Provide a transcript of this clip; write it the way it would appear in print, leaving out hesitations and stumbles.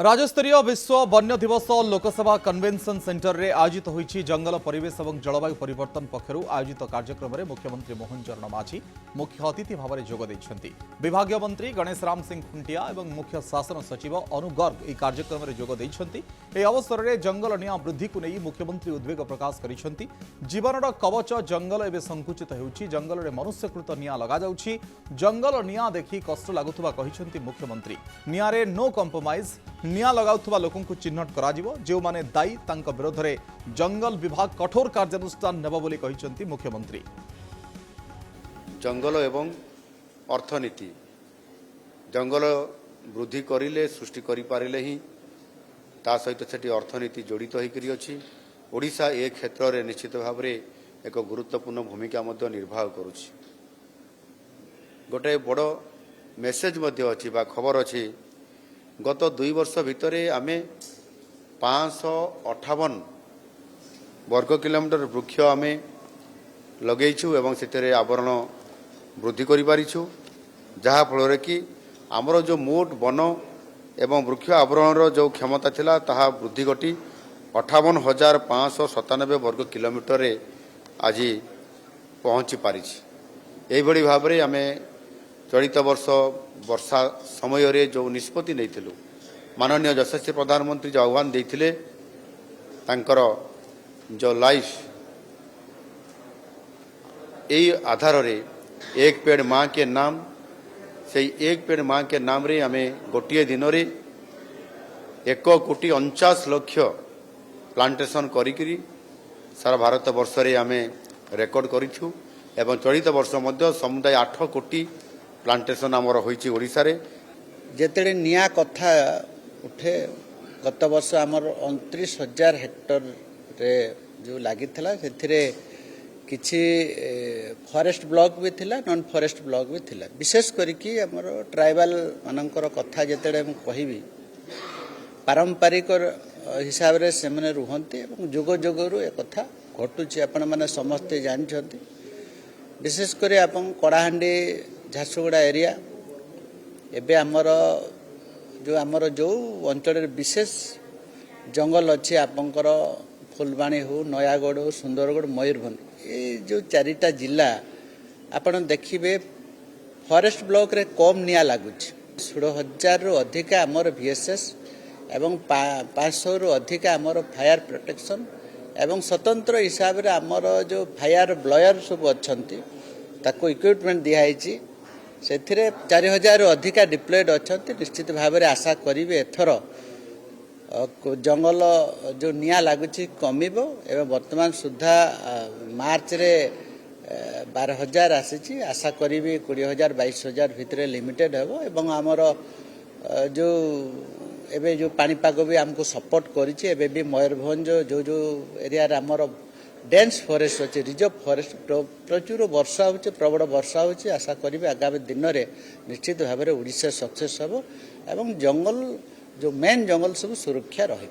राज्यस्तरीय विश्व वन्य दिवस लोकसभा कन्वेंशन सेंटर रे आयोजित होईछि जंगल परिवेश और जलवायु परिवर्तन पक्षरु आयोजित कार्यक्रम में मुख्यमंत्री मोहन चरण माझी मुख्य अतिथि भाव में जोग देइछन्ति। विभागीय मंत्री गणेश राम सिंह खुंटिया और मुख्य शासन सचिव अनु गर्ग यह कार्यक्रम में जोग देइछन्ति। एह अवसर में जंगल निया वृद्धि को नहीं मुख्यमंत्री उद्वेग प्रकाश करिछन्ति। जीवनर कवच जंगल एवं संकुचित होउछि। जंगल में मनुष्यकृत निया लगा जाउछि। जंगल निया देखि कष्ट लागुथुबा कहिछन्ति मुख्यमंत्री। नियारे नो कम्प्रोमाइज निया लगाउथुबा लोकंकु चिन्हट कराजिबो। जो माने दायी तांक विरोध में जंगल विभाग कठोर कार्यानुष्ठान नेब बोली कहिसंती मुख्यमंत्री। जंगल एवं अर्थनीति जंगल वृद्धि करिले सृष्टि करि पारिले ही ता सहित सेठी अर्थनीति जड़ित होइकरी अछि। ओडिशा ए क्षेत्र रे निश्चित भाव रे एक गुरुत्वपूर्ण भूमिका मध्य निर्वाह करूछि। गोटे बड़ मेसेज मध्य अछि बा खबर अछि। गत 2 वर्ष भितर आमे 558 वर्ग किलोमीटर वृक्ष आमे लगेइछु एवं सेतरे आवरण वृद्धि करि पारिछु। जहा फल कि आमर जो मोट वन एवं वृक्ष आवरण जो क्षमता थिला ताहा वृद्धि घटी 58,597 वर्ग किलोमीटर आज पहुँची पारिछि। एही भली भाव रे आमे चलित वर्ष वर्षा समय रे जो निष्पत्ति नहीं माननीय यशस्वी प्रधानमंत्री जो आह्वान देते तांकर जो लाइफ यही आधार रे एक पेड़ माँ के नाम से एक पेड़ माँ के नाम रे आमे गोटे दिन रे 1,49,00,000 प्लांटेशन करी सारा भारत वर्ष रे आमे रेकर्ड करिछु एवं चलित वर्ष मध्य समुदाय 8 कोटी प्लांटेशन आमर होइछि ओडिसा रे। जेतेडे निया कथा उठे गत वर्ष आमर 29,000 हेक्टर रे जो लागिथिला सेथिरे किछि फॉरेस्ट ब्लॉक भी थिला नॉन फॉरेस्ट ब्लॉक भी थिला। विशेष करिकि आमर ट्राइबल मानकर कथा जेतेडे हम कहिबी पारंपरिक हिसाब रे सेमने रुहंती एवं जुग जुगरु ए कथा घटुछि आपण माने समस्त जानिछंती। विशेष करी आपण कड़ाहांडी झारसुगुड़ा एरिया एबे आमर जो अंचल विशेष जंगल अच्छे आपंकर फुलबाणी हो नयागढ़ हो सुंदरगढ़ मयूरभंज ये जो 4टा जिला आपन देखिबे फॉरेस्ट ब्लॉक रे कम निया लागुच 16,000 रु अधिक आमर VSS एवं 500 रु अधिक आमर फायर प्रोटेक्शन एवं स्वतंत्र हिसाब रे आमर जो फायर ब्लोयर सब अच्छंती ताको इक्विपमेंट दिहाइची से 4,000 रु अधिका डिप्लॉयड अच्छा। निश्चित भाव में आशा करी एथर जंगल जो निया लगुच कमिब एवं वर्तमान सुधा मार्च रे 12,000 आसी आशा करी 20,000 22,000 भितर लिमिटेड हेबो एवं आमर जो एबे जो पानीपाग भी आमको सपोर्ट करिछि। एबे भी मयूरभंज जो एरिया आमर डेन्स फॉरेस्ट अच्छे रिजर्व फॉरेस्ट प्रचुर वर्षा हो प्रबल वर्षा हो आशा करी आगामी दिन में निश्चित भाव में ओडिशा सक्सेस हम एवं जंगल जो मेन जंगल सब सुरक्षा रही।